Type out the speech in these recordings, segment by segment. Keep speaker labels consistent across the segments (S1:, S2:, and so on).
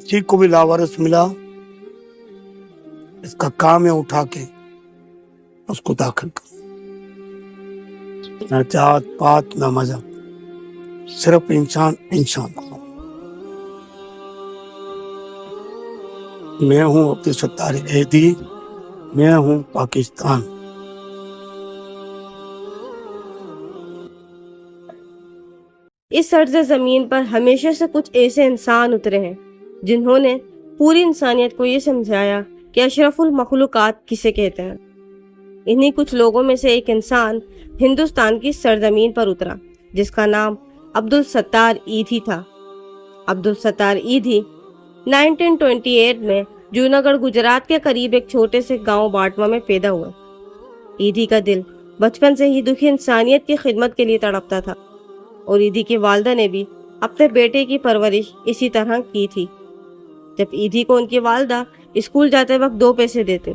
S1: बच्ची को भी लावारिस मिला, इसका काम है उठा के उसको दाखिल कर, ना जात पात ना मजहब, सिर्फ इंसान इंसान को। मैं हूँ अब्दुल सत्तार ईदी, मैं हूँ पाकिस्तान।
S2: इस अर्ज़ ज़मीन पर हमेशा से कुछ ऐसे इंसान उतरे हैं जिन्होंने पूरी इंसानियत को ये समझाया कि अशरफुल मखलूकात किसे कहते हैं। इन्हीं कुछ लोगों में से एक इंसान हिंदुस्तान की सरजमीन पर उतरा जिसका नाम अब्दुल सत्तार ईदी था। अब्दुल सत्तार ईदी 1928 में जूनागढ़ गुजरात के करीब एक छोटे से गांव बाटवा में पैदा हुए। ईदी का दिल बचपन से ही दुखी इंसानियत की खिदमत के लिए तड़पता था और ईदी की वालदा ने भी अपने बेटे की परवरिश इसी तरह की थी। जब ईदी को उनकी वालदा स्कूल जाते वक्त 2 पैसे देते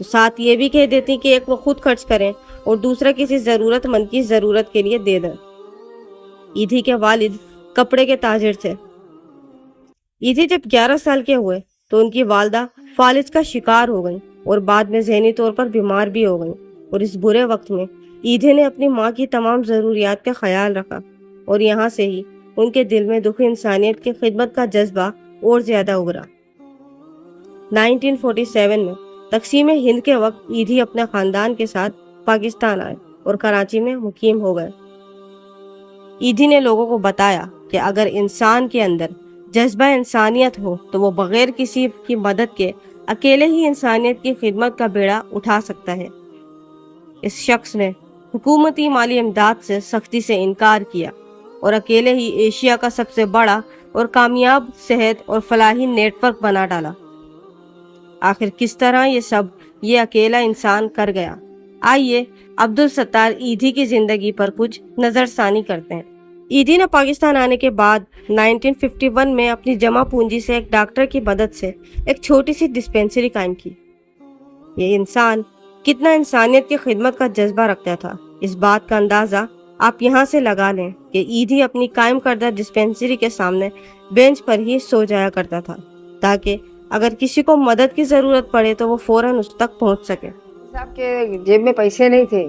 S2: तो साथ ये भी कह देती कि एक वो खुद खर्च करें और दूसरा किसी ज़रूरतमंद की ज़रूरत के लिए दे दें। ईदी के वालिद कपड़े के ताजिर थे। ईदी जब 11 साल के हुए तो उनकी वालदा फालिज का शिकार हो गई और बाद में ज़हनी तौर पर बीमार भी हो गई। और इस बुरे वक्त में ईदी ने अपनी माँ की तमाम ज़रूरियात का ख्याल रखा और यहाँ से ही उनके दिल में दुखी इंसानियत की खिदमत का जज्बा और ज़्यादा उभरा। 1947 में तकसीम हिंद के वक्त ईदी अपने ख़ानदान के साथ पाकिस्तान आए और कराची में मुकीम हो गए। ईदी ने लोगों को बताया कि अगर इंसान के अंदर जज्बा इंसानियत हो तो वो बग़ैर किसी की मदद के अकेले ही इंसानियत की खिदमत का बेड़ा उठा सकता है। इस शख्स ने हुकूमती माली इमदाद से सख्ती से इनकार किया और अकेले ही एशिया का सबसे बड़ा और कामयाब सेहत और फलाही नेटवर्क बना डाला। आखिर किस तरह ये अकेला इंसान कर गया? आइए अब्दुल सत्तार ईदी की जिंदगी पर कुछ नजरसानी करते हैं। ईदी ने पाकिस्तान आने के बाद 1951 में अपनी जमा पूंजी से एक डॉक्टर की मदद से एक छोटी सी डिस्पेंसरी कायम की। ये इंसान कितना इंसानियत की खिदमत का जज्बा रखता था, इस बात का अंदाजा आप यहाँ से लगा लें कि ईदी अपनी कायम करदा डिस्पेंसरी के सामने बेंच पर ही सो जाया करता था ताकि अगर किसी को मदद की जरूरत पड़े तो वो फौरन उस तक पहुँच सके।
S3: साहब के जेब में पैसे नहीं थे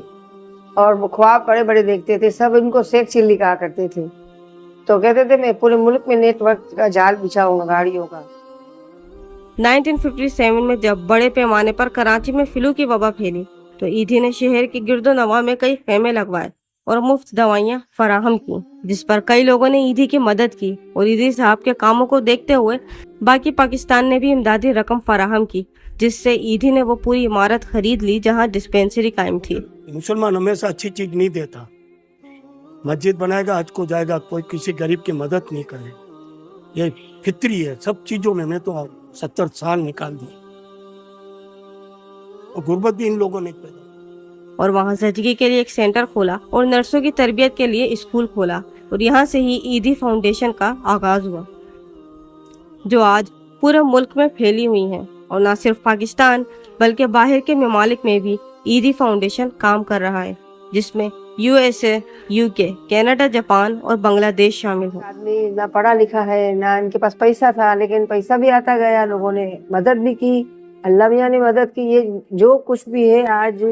S3: और वो ख्वाब बड़े बड़े देखते थे, सब इनको शेख चिल्ली कहा करते थे। तो कहते थे मैं पूरे मुल्क में नेटवर्क का जाल बिछाऊंगा गाड़ियों का।
S2: 1957 में जब बड़े पैमाने पर कराची में फ्लू की वबा फैली तो ईदी ने शहर के गिरदो नवा में कई खेमे लगवाए और मुफ्त दवाइयाँ फराहम की, जिस पर कई लोगों ने ईदी की मदद की। और ईदी साहब के कामों को देखते हुए बाकी पाकिस्तान ने भी इमदादी रकम फराहम की, जिससे ईदी ने वो पूरी इमारत खरीद ली जहाँ डिस्पेंसरी कायम थी।
S1: मुसलमान हमेशा अच्छी चीज नहीं देता, मस्जिद बनाएगा हज को जाएगा, कोई किसी गरीब की मदद नहीं करे। ये फितरी है सब चीजों में। मैं तो 70 साल निकाल दिए और गुर्बत भी इन लोगों ने पैदा।
S2: और वहाँ ज़िंदगी के लिए एक सेंटर खोला और नर्सों की तरबियत के लिए स्कूल खोला और यहाँ से ही ईदी फाउंडेशन का आगाज हुआ जो आज पूरे मुल्क में फैली हुई है। और न सिर्फ पाकिस्तान बल्कि बाहर के ममालिक में भी ईदी फाउंडेशन काम कर रहा है, जिसमें USA, UK, कनाडा, जापान और बांग्लादेश शामिल हैं।
S3: आदमी ना पढ़ा लिखा है ना इनके पास पैसा था, लेकिन पैसा भी आता गया, लोगों ने मदद भी की, अल्लाह मियां ने मदद की। ये जो कुछ भी है आज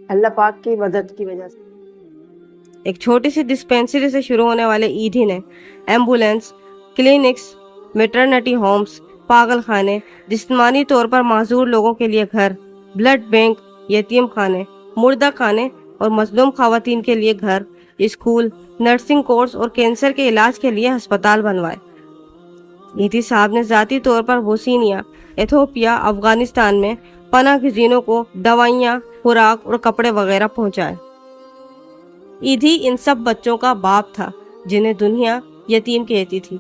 S3: अल्लाह पाक की मदद की वजह से।
S2: एक छोटी सी डिस्पेंसरी से शुरू होने वाले ईदी ने एम्बुलेंस, क्लिनिक्स, मैटरनिटी होम्स, पागल खाने, जिस्मानी तौर पर माजूर लोगों के लिए घर, ब्लड बैंक, यतीम खाने, मुर्दा खाने और मजलूम खवातीन के लिए घर, स्कूल, नर्सिंग कोर्स और कैंसर के इलाज के लिए अस्पताल बनवाए। ईदी साहब ने ज़ाती तौर पर बोस्निया, इथियोपिया, अफगानिस्तान में पनाह गुज़ीरों को दवाइयाँ, खुराक और कपड़े वगैरह पहुँचाए। ईदी इन सब बच्चों का बाप था जिन्हें दुनिया यतीम कहती थी।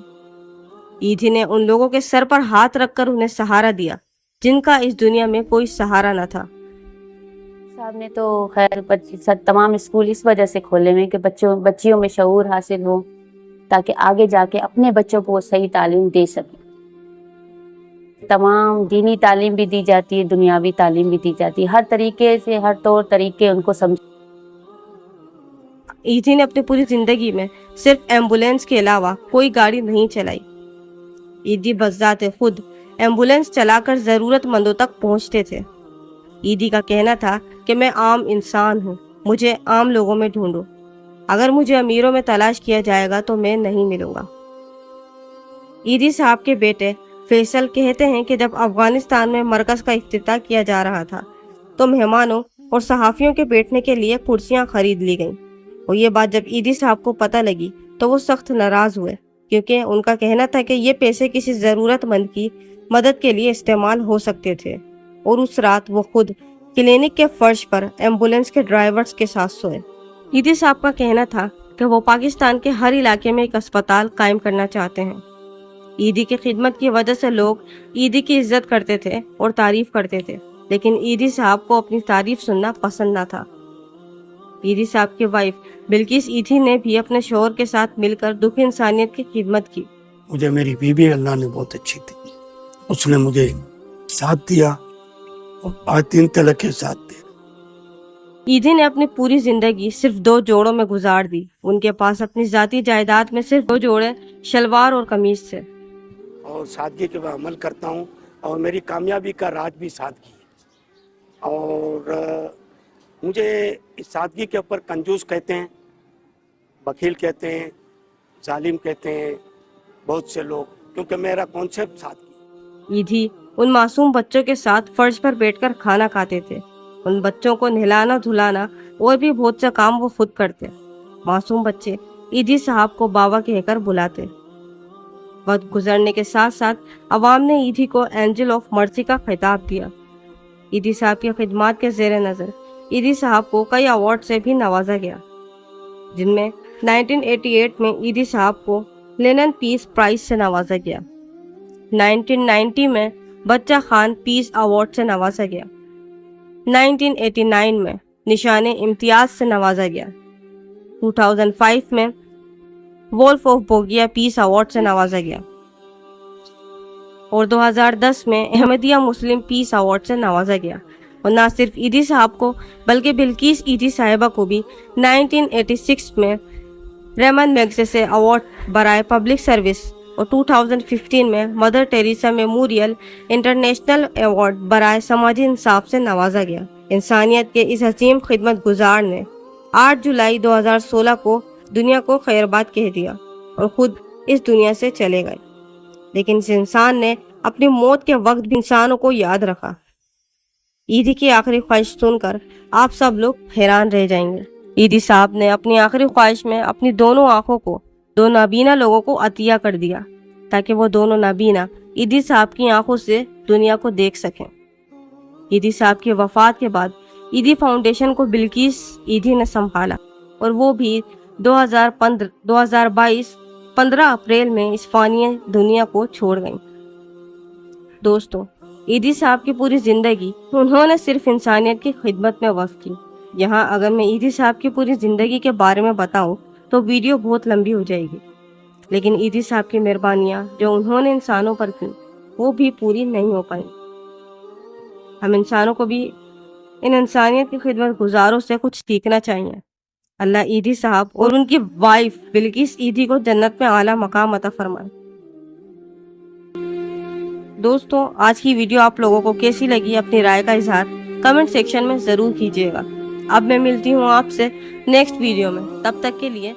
S2: ईदी ने उन लोगों के सर पर हाथ रखकर उन्हें सहारा दिया जिनका इस दुनिया में कोई सहारा न था।
S4: साहब ने तो खैर तमाम स्कूल इस वजह से खोले हुए कि बच्चियों में शऊर हासिल हो ताकि आगे जाके अपने बच्चों को वो सही तालीम दे सके। तमाम दीनी तालीम भी दी जाती है, दुनियावी तालीम भी दी जाती है, हर तरीके से हर तौर तरीके उनको समझ।
S2: ईदी ने अपनी पूरी जिंदगी में सिर्फ एम्बुलेंस के अलावा कोई गाड़ी नहीं चलाई। ईदी बज़ात खुद एम्बुलेंस चलाकर ज़रूरतमंदों तक पहुंचते थे। ईदी का कहना था कि मैं आम इंसान हूँ, मुझे आम लोगों में ढूंढो, अगर मुझे अमीरों में तलाश किया जाएगा तो मैं नहीं मिलूंगा। ईदी साहब के बेटे फैसल कहते हैं कि जब अफगानिस्तान में मरकज़ का इफ्तिताह किया जा रहा था तो मेहमानों और सहाफ़ियों के बैठने के लिए कुर्सियां खरीद ली गईं, और ये बात जब ईदी साहब को पता लगी तो वो सख्त नाराज़ हुए, क्योंकि उनका कहना था कि ये पैसे किसी ज़रूरतमंद की मदद के लिए इस्तेमाल हो सकते थे। और उस रात वो खुद क्लिनिक के फर्श पर एम्बुलेंस के ड्राइवर्स के साथ सोए। ईदी साहब का कहना था कि वो पाकिस्तान के हर इलाके में एक अस्पताल कायम करना चाहते हैं। ईदी की खिदमत की वजह से लोग ईदी की इज्जत करते थे और तारीफ करते थे, लेकिन ईदी साहब को अपनी तारीफ सुनना पसंद न था। ईदी साहब की वाइफ बिल्किस ईदी ने भी अपने शौहर के साथ मिलकर दुख इंसानियत की खिदमत की।
S1: मुझे मेरी बीवी अल्लाह ने बहुत अच्छी थी, उसने मुझे साथ दिया और आज 3 तलाक के साथ दे।
S2: ईदी ने अपनी पूरी जिंदगी सिर्फ 2 जोड़ों में गुजार दी। उनके पास अपनी जाती जायदाद में सिर्फ 2 जोड़े शलवार और कमीज थे।
S1: और सादगी के अमल करता हूँ और मेरी कामयाबी का राज भी सादगी है। और मुझे इस सादगी के ऊपर कंजूस कहते हैं, बखील कहते हैं, जालिम कहते हैं बहुत से लोग, क्योंकि मेरा कॉन्सेप्ट सादगी।
S2: ईदी उन मासूम बच्चों के साथ फर्श पर बैठकर खाना खाते थे। उन बच्चों को नहलाना धुलाना और भी बहुत से काम वो खुद करते। मासूम बच्चे ईदी साहब को बाबा कहकर बुलाते। वक्त गुजरने के साथ साथ अवाम ने ईदी को एंजल ऑफ मर्सी का खिताब दिया। ईदी साहब की खिदमत के जेर नज़र ईदी साहब को कई अवार्ड से भी नवाजा गया, जिनमें 1988 में ईदी साहब को लेनिन पीस प्राइज से नवाजा गया। 1990 में बच्चा खान पीस अवार्ड से नवाजा गया। 1989 में निशाने इम्तियाज से नवाजा गया। 2005 में वोल्फ ऑफ बोगिया पीस अवार्ड से नवाजा गया और 2010 में अहमदिया मुस्लिम पीस अवार्ड से नवाजा गया। और न सिर्फ ईदी साहब को बल्कि बिल्किस ईदी साहिबा को भी 1986 में रेमन मैगसेसे अवार्ड बराए पब्लिक सर्विस और 2015 में Mother Teresa memorial international award बराए समाजी इंसाफ से नवाजा गया। इंसानियत के इस हसीम खिदमत गुजार ने 8 जुलाई 2016 को दुनिया को खैरबाद कह दिया और खुद इस दुनिया से चले गए, लेकिन इस इंसान ने अपनी मौत के वक्त भी इंसानों को याद रखा। ईदी की आखिरी ख्वाहिश सुनकर आप सब लोग हैरान रह जाएंगे। ईदी साहब ने अपनी आखिरी ख्वाहिश में अपनी दोनों आंखों को 2 नाबीना लोगों को अतिया कर दिया, ताकि वो दोनों नाबीना ईदी साहब की आंखों से दुनिया को देख सकें। ईदी साहब की वफात के बाद ईदी फाउंडेशन को बिल्किस ईदी ने संभाला और वो भी 2022 15 अप्रैल में इस फानी दुनिया को छोड़ गई। दोस्तों, ईदी साहब की पूरी जिंदगी उन्होंने सिर्फ इंसानियत की खिदमत में वक्फ की। यहाँ अगर मैं ईदी साहब की पूरी जिंदगी के बारे में बताऊं तो वीडियो बहुत लंबी हो जाएगी, लेकिन ईदी साहब की मेहरबानियाँ जो उन्होंने इंसानों पर की वो भी पूरी नहीं हो पाई। हम इंसानों को भी इन इंसानियत की खिदमत गुजारों से कुछ सीखना चाहिए। अल्लाह ईदी साहब और उनकी वाइफ बिल्किस ईदी को जन्नत में आला मकाम अता फरमाए। दोस्तों, आज की वीडियो आप लोगों को कैसी लगी, अपनी राय का इजहार कमेंट सेक्शन में ज़रूर कीजिएगा। अब मैं मिलती हूँ आपसे नेक्स्ट वीडियो में, तब तक के लिए